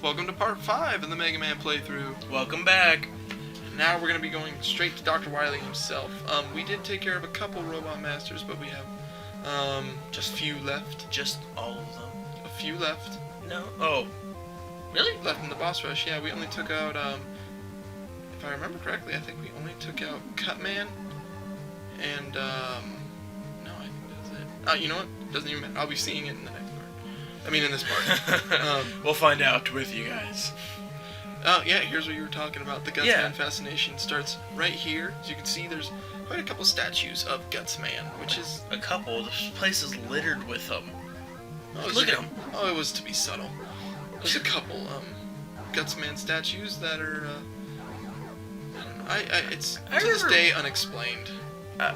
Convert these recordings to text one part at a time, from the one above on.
Welcome to part 5 of the Mega Man playthrough. Welcome back. Now we're going to be going straight to Dr. Wily himself. We did take care of a couple Robot Masters, but we have just a few left. Just all of them? A few left. No? Oh. Really? Left in the boss rush. Yeah, we only took out, if I remember correctly, I think we only took out Cutman. And, no, I think that's it. Oh, you know what? Doesn't even matter. I'll be seeing it in the next part. I mean, in this part. We'll find out with you guys. Oh, yeah, here's what you were talking about. The Gutsman fascination starts right here. As you can see, there's quite a couple statues of Gutsman, which is... A couple? This place is littered with them. Oh, look at them. Oh, it was to be subtle. There's a couple, Gutsman statues that are, I don't know, it's to this day unexplained. I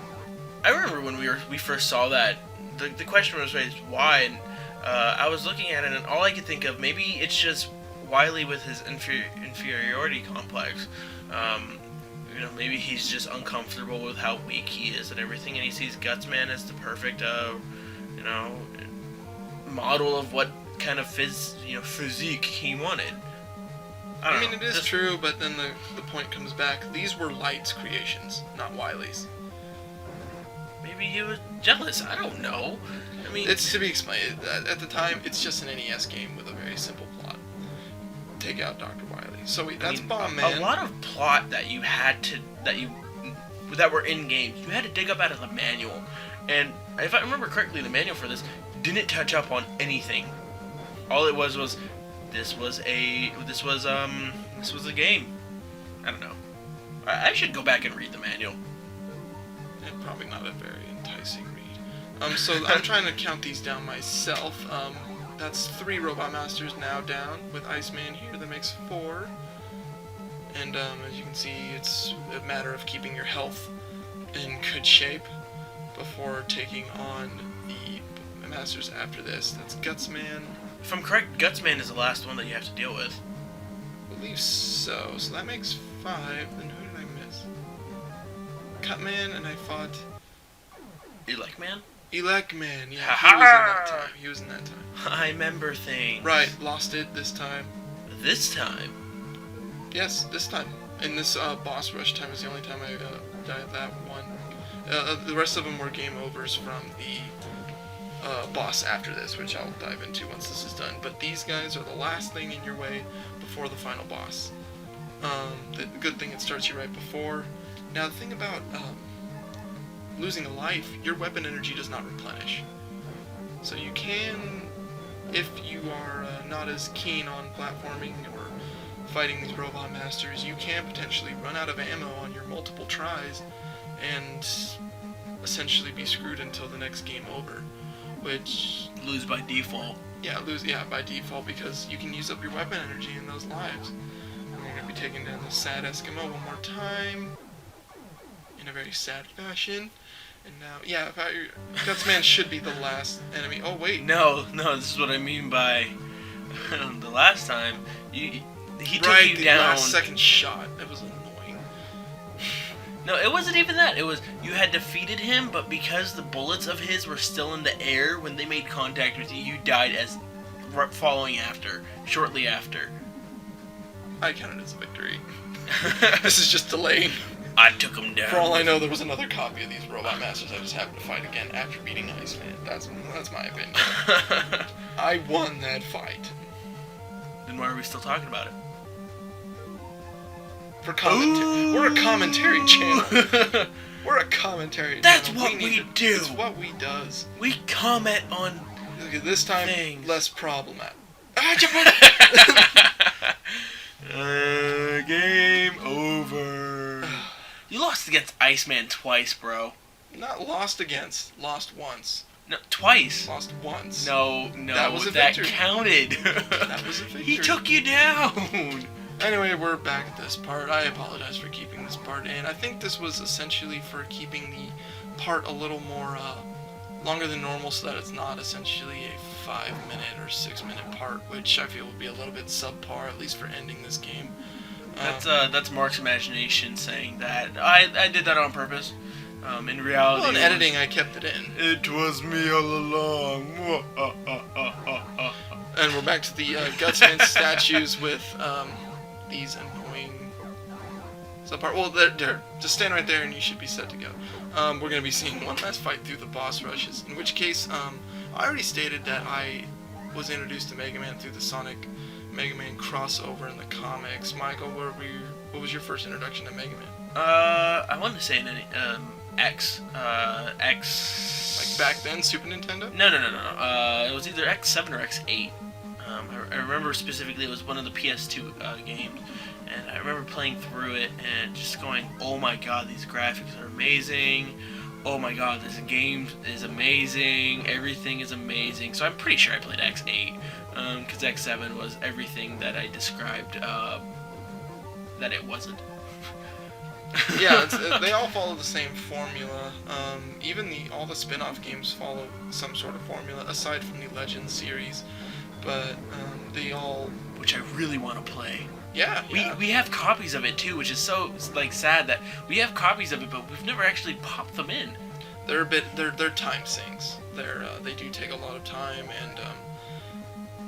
remember when we first saw that, the question was raised, why, and I was looking at it, and all I could think of, maybe it's just Wily with his inferiority complex. You know, maybe he's just uncomfortable with how weak he is and everything, and he sees Gutsman as the perfect, you know, model of what kind of physique he wanted. I mean, it is true, but then the point comes back. These were Light's creations, not Wily's. Maybe he was jealous. I don't know. I mean, it's to be explained. At the time, it's just an NES game with a very simple plot. Take out Dr. Wily. So that's Bomb Man. A lot of plot that you had to that were in games, you had to dig up out of the manual. And if I remember correctly, the manual for this didn't touch up on anything. All it was this was a game. I don't know. I should go back and read the manual. Probably not a very enticing read. So I'm trying to count these down myself. That's 3 Robot Masters now down, with Iceman here. That makes 4. And as you can see, it's a matter of keeping your health in good shape before taking on the Masters after this. That's Gutsman. If I'm correct, Gutsman is the last one that you have to deal with. I believe so. So that makes 5. Then who did I miss? Cutman, and I fought... Elecman? Elecman, yeah, he was in that time. I remember things. Right, lost it this time. This time? Yes, this time. And this boss rush time is the only time I died that one. The rest of them were game overs from the boss after this, which I'll dive into once this is done. But these guys are the last thing in your way before the final boss. The good thing, it starts you right before. Now, the thing about losing a life, your weapon energy does not replenish. So you can, if you are not as keen on platforming or fighting these Robot Masters, you can potentially run out of ammo on your multiple tries and essentially be screwed until the next game over. Which... Lose by default. Yeah, by default, because you can use up your weapon energy in those lives. And we're going to be taking down the sad Eskimo one more time, in a very sad fashion. And now, yeah, Gutsman should be the last enemy. Oh, wait. No, this is what I mean by the last time. He took you the down. Last second shot. That was annoying. No, it wasn't even that. It was, you had defeated him, but because the bullets of his were still in the air when they made contact with you, you died as shortly after. I count it as a victory. This is just delaying. I took him down. For all I know, there was another copy of these Robot Masters I just happened to fight again after beating Iceman. That's my opinion. I won that fight. Then why are we still talking about it? For commentary. We're a commentary channel. We're a commentary That's channel. what we do. It's what we does. We comment on this time, things. Less problematic. Game over. You lost against Iceman twice, bro. Not lost against. Lost once. No, twice. Lost once. No. That was a victory. That counted. That was a victory. He took you down. Anyway, we're back at this part. I apologize for keeping this part in. I think this was essentially for keeping the part a little more longer than normal, so that it's not essentially a 5-minute or 6-minute part, which I feel would be a little bit subpar, at least for ending this game. That's Mark's imagination saying that. I did that on purpose. In reality, well, in editing, I kept it in. It was me all along. And we're back to the Gutsman statues with these annoying subpart. Well, they're just stand right there and you should be set to go. We're going to be seeing one last fight through the boss rushes, in which case I already stated that I was introduced to Mega Man through the Sonic Mega Man crossover in the comics. Michael, what was your first introduction to Mega Man? I want to say X. Like back then, Super Nintendo? No. It was either X7 or X8. I remember specifically it was one of the PS2 games, and I remember playing through it and just going, "Oh my God, these graphics are amazing! Oh my God, this game is amazing! Everything is amazing!" So I'm pretty sure I played X8, because X7 was everything that I described that it wasn't. Yeah, they all follow the same formula. Even all the spin-off games follow some sort of formula, aside from the Legends series. But they all... Which I really want to play. Yeah. We have copies of it too, which is so sad that we have copies of it, but we've never actually popped them in. They're time sinks. They do take a lot of time, and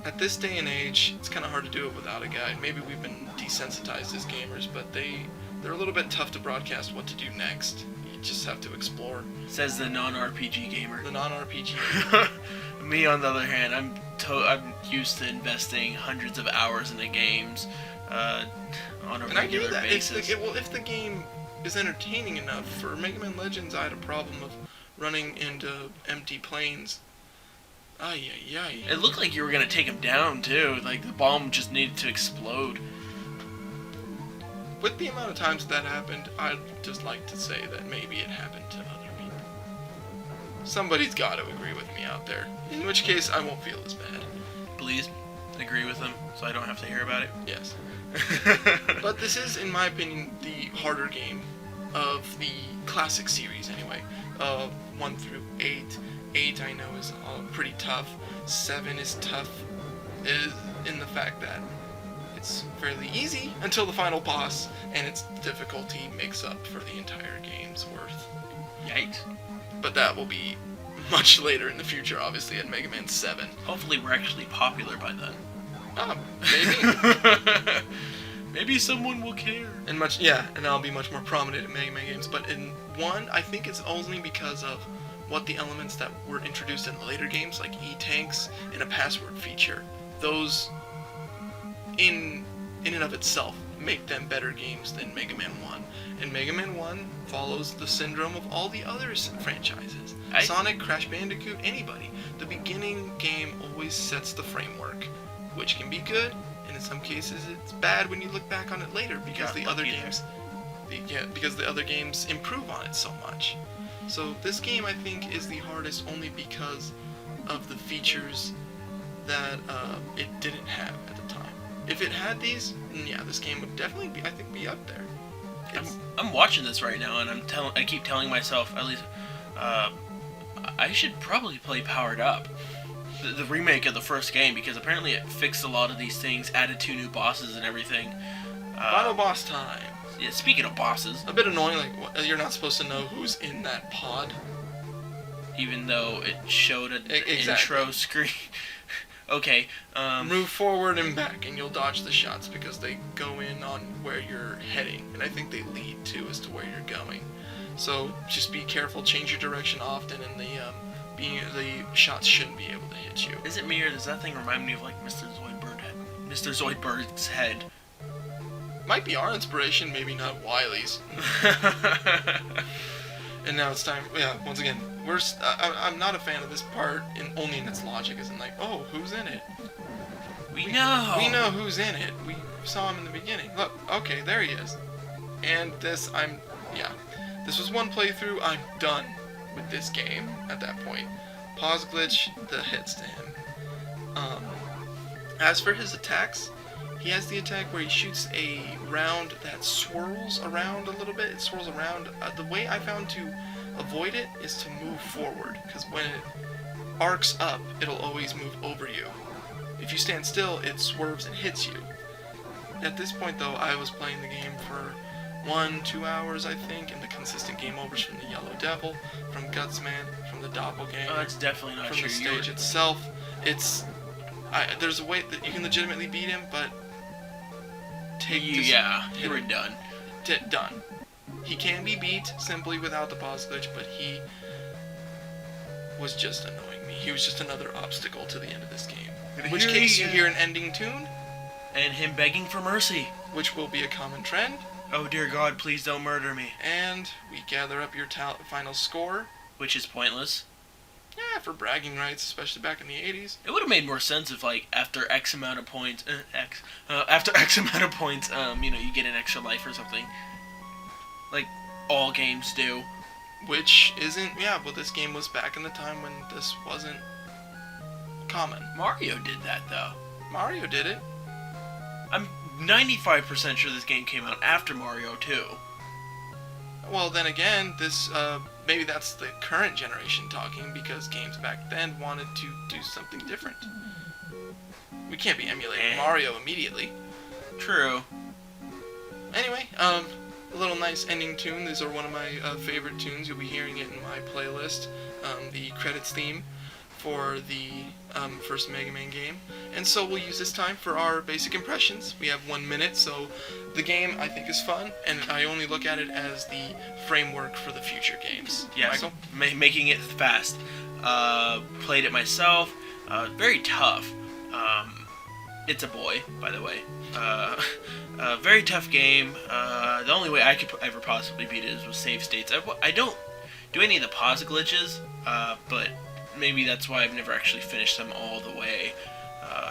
at this day and age, it's kind of hard to do it without a guide. Maybe we've been desensitized as gamers, but they're a little bit tough to broadcast what to do next. You just have to explore. Says the non-RPG gamer. The non-RPG. Me, on the other hand, I'm used to investing hundreds of hours into games on a regular basis. If the game is entertaining enough, for Mega Man Legends, I had a problem of running into empty planes. It looked like you were gonna take him down too. Like the bomb just needed to explode. With the amount of times that happened, I'd just like to say that maybe it happened to other people. Somebody's got to agree with me out there. In which case, I won't feel as bad. Please agree with them, so I don't have to hear about it. Yes. But this is, in my opinion, the harder game of the classic series, anyway. 1 through 8. 8, I know, is pretty tough. 7 is tough in the fact that it's fairly easy until the final boss, and its difficulty makes up for the entire game's worth. Yikes. But that will be much later in the future, obviously, at Mega Man 7. Hopefully we're actually popular by then. Maybe. Maybe someone will care. And I'll be much more prominent in Mega Man games. But in 1, I think it's only because of what the elements that were introduced in the later games, like E-Tanks and a password feature, those in and of itself make them better games than Mega Man 1. And Mega Man 1 follows the syndrome of all the other franchises. Sonic, Crash Bandicoot, anybody. The beginning game always sets the framework, which can be good, and in some cases it's bad when you look back on it later because the other games improve on it so much. So this game, I think, is the hardest only because of the features that it didn't have at the time. If it had these, this game would definitely be up there. I'm watching this right now, and I keep telling myself, at least, I should probably play Powered Up, the remake of the first game, because apparently it fixed a lot of these things, added 2 new bosses and everything. Final boss time. Yeah, speaking of bosses, a bit annoying. Like you're not supposed to know who's in that pod, even though it showed an intro screen. Okay. Move forward and back, and you'll dodge the shots because they go in on where you're heading, and I think they lead too as to where you're going. So just be careful, change your direction often, and the shots shouldn't be able to hit you. Is it me, or does that thing remind me of like Mr. Zoidberg's head? Might be our inspiration, maybe not Wily's. And now it's time. Yeah, once again, I'm not a fan of this part, only in its logic, as in like, oh, who's in it? We know who's in it. We saw him in the beginning. Look, okay, there he is. And this was one playthrough. I'm done with this game at that point. Pause glitch, the hits to him. As for his attacks, he has the attack where he shoots a round that swirls around a little bit. It swirls around. The way I found to avoid it is to move forward, because when it arcs up, it'll always move over you. If you stand still, it swerves and hits you. At this point, though, I was playing the game for 1-2 hours, I think, and the consistent game overs from the Yellow Devil, from Gutsman, from the Doppelganger. Oh, that's definitely not from true. From the stage itself. There's a way that you can legitimately beat him, but you were done. Done. He can be beat simply without the pause glitch, but he was just annoying me. He was just another obstacle to the end of this game. In which case, you hear an ending tune, and him begging for mercy, which will be a common trend. Oh dear God, please don't murder me. And we gather up your final score, which is pointless. Yeah, for bragging rights, especially back in the 80s. It would have made more sense if, like, after X amount of points, you get an extra life or something. Like all games do. Which isn't, well, this game was back in the time when this wasn't common. Mario did that, though. Mario did it. I'm 95% sure this game came out after Mario 2. Well, then again, this, maybe that's the current generation talking, because games back then wanted to do something different. We can't be emulating Mario immediately. True. Anyway, a little nice ending tune. These are one of my favorite tunes. You'll be hearing it in my playlist, the credits theme for the first Mega Man game. And so we'll use this time for our basic impressions. We have 1 minute, so the game I think is fun, and I only look at it as the framework for the future games. Yes, Michael? Making it fast. Played it myself. Very tough. It's a boy, by the way. Very tough game. The only way I could ever possibly beat it is with save states. I don't do any of the pause glitches, but maybe that's why I've never actually finished them all the way.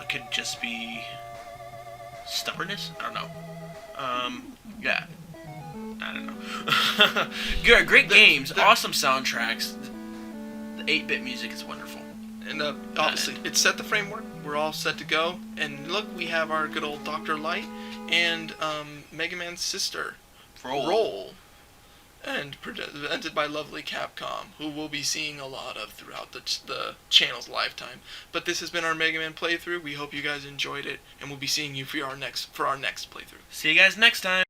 Could just be stubbornness? I don't know. Yeah. I don't know. Great games, awesome soundtracks. The 8-bit music is wonderful. And obviously, it set the framework. We're all set to go. And look, we have our good old Dr. Light and Mega Man's sister, Roll. And presented by lovely Capcom, who we'll be seeing a lot of throughout the channel's lifetime. But this has been our Mega Man playthrough. We hope you guys enjoyed it, and we'll be seeing you for our next playthrough. See you guys next time.